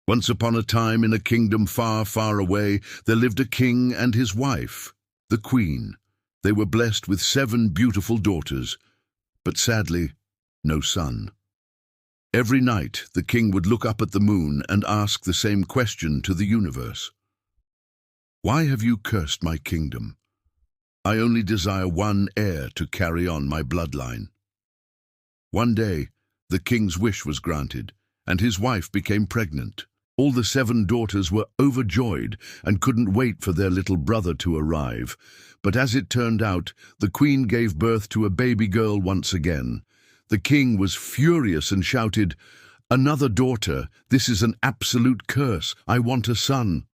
Once upon a time, in a kingdom far, far away, there lived a king and his wife, the queen. They were blessed with 7 beautiful daughters, but sadly, no son. Every night, the king would look up at the moon and ask the same question to the universe. "Why have you cursed my kingdom? I only desire one heir to carry on my bloodline." One day, the king's wish was granted, and his wife became pregnant. All the 7 daughters were overjoyed and couldn't wait for their little brother to arrive. But as it turned out, the queen gave birth to a baby girl once again. The king was furious and shouted, "Another daughter! This is an absolute curse! I want a son!"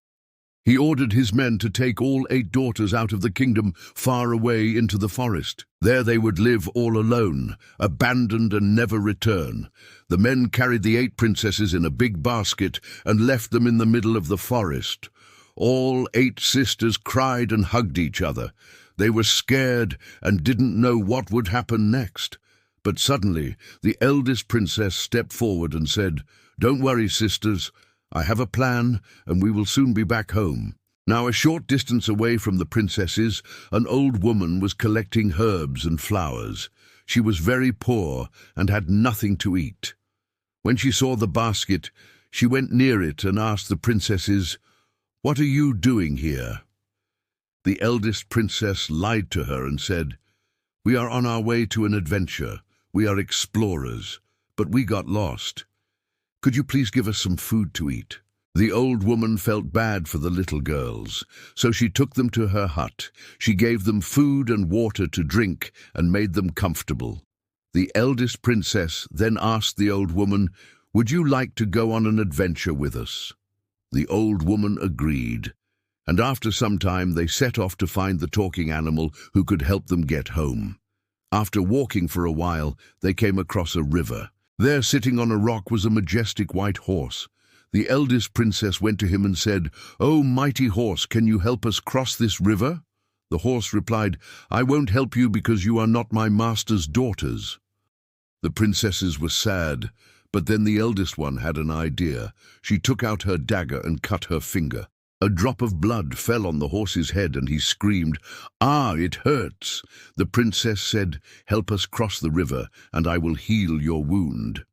He ordered his men to take all 8 daughters out of the kingdom far away into the forest. There they would live all alone, abandoned and never return. The men carried the 8 princesses in a big basket and left them in the middle of the forest. All 8 sisters cried and hugged each other. They were scared and didn't know what would happen next. But suddenly, the eldest princess stepped forward and said, "Don't worry, sisters. I have a plan, and we will soon be back home." Now, a short distance away from the princesses, an old woman was collecting herbs and flowers. She was very poor and had nothing to eat. When she saw the basket, she went near it and asked the princesses, "What are you doing here?" The eldest princess lied to her and said, "We are on our way to an adventure. We are explorers, but we got lost. Could you please give us some food to eat?" The old woman felt bad for the little girls, so she took them to her hut. She gave them food and water to drink and made them comfortable. The eldest princess then asked the old woman, "Would you like to go on an adventure with us?" The old woman agreed, and after some time they set off to find the talking animal who could help them get home. After walking for a while, they came across a river. There, sitting on a rock, was a majestic white horse. The eldest princess went to him and said, "Oh, mighty horse, can you help us cross this river?" The horse replied, "I won't help you because you are not my master's daughters." The princesses were sad, but then the eldest one had an idea. She took out her dagger and cut her finger. A drop of blood fell on the horse's head and he screamed, "Ah, it hurts!" The princess said, "Help us cross the river and I will heal your wound."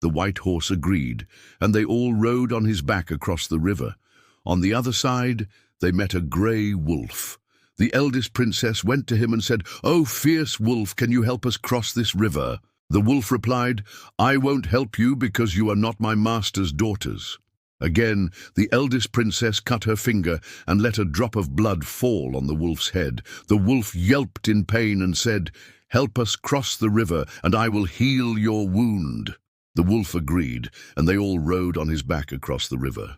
The white horse agreed, and they all rode on his back across the river. On the other side, they met a grey wolf. The eldest princess went to him and said, "Oh, fierce wolf, can you help us cross this river?" The wolf replied, "I won't help you because you are not my master's daughters." Again, the eldest princess cut her finger and let a drop of blood fall on the wolf's head. The wolf yelped in pain and said, "Help us cross the river, and I will heal your wound." The wolf agreed, and they all rode on his back across the river.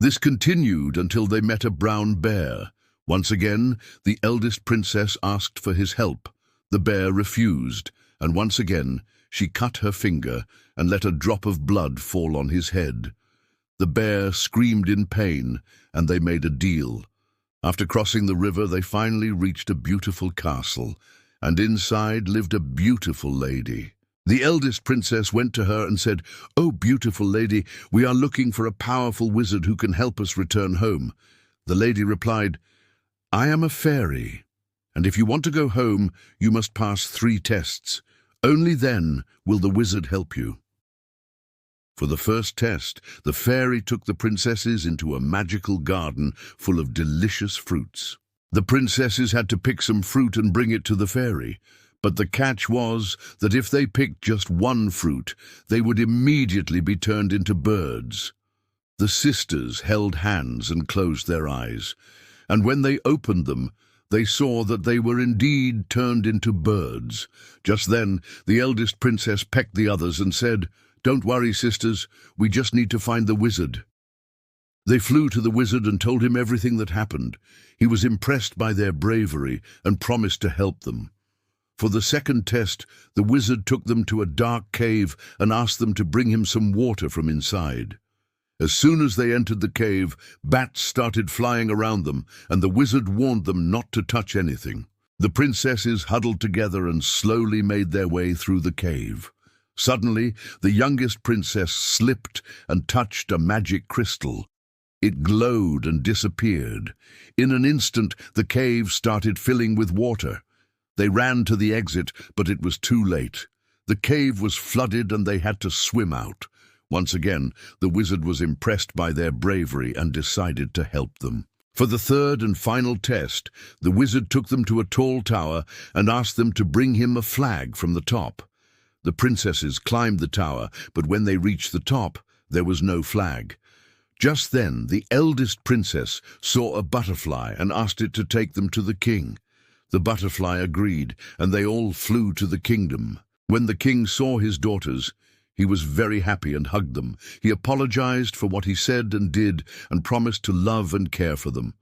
This continued until they met a brown bear. Once again, the eldest princess asked for his help. The bear refused, and once again, she cut her finger and let a drop of blood fall on his head. The bear screamed in pain, and they made a deal. After crossing the river, they finally reached a beautiful castle, and inside lived a beautiful lady. The eldest princess went to her and said, "Oh, beautiful lady, we are looking for a powerful wizard who can help us return home." The lady replied, "I am a fairy, and if you want to go home, you must pass 3 tests. Only then will the wizard help you." For the first test, the fairy took the princesses into a magical garden full of delicious fruits. The princesses had to pick some fruit and bring it to the fairy, but the catch was that if they picked just one fruit, they would immediately be turned into birds. The sisters held hands and closed their eyes, and when they opened them, they saw that they were indeed turned into birds. Just then, the eldest princess pecked the others and said, "Don't worry, sisters, we just need to find the wizard." They flew to the wizard and told him everything that happened. He was impressed by their bravery and promised to help them. For the second test, the wizard took them to a dark cave and asked them to bring him some water from inside. As soon as they entered the cave, bats started flying around them, and the wizard warned them not to touch anything. The princesses huddled together and slowly made their way through the cave. Suddenly, the youngest princess slipped and touched a magic crystal. It glowed and disappeared. In an instant, the cave started filling with water. They ran to the exit, but it was too late. The cave was flooded and they had to swim out. Once again, the wizard was impressed by their bravery and decided to help them. For the third and final test, the wizard took them to a tall tower and asked them to bring him a flag from the top. The princesses climbed the tower, but when they reached the top, there was no flag. Just then, the eldest princess saw a butterfly and asked it to take them to the king. The butterfly agreed, and they all flew to the kingdom. When the king saw his daughters, he was very happy and hugged them. He apologized for what he said and did and promised to love and care for them.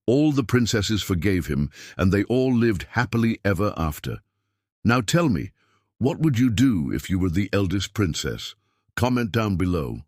All the princesses forgave him, and they all lived happily ever after. Now tell me, what would you do if you were the eldest princess? Comment down below.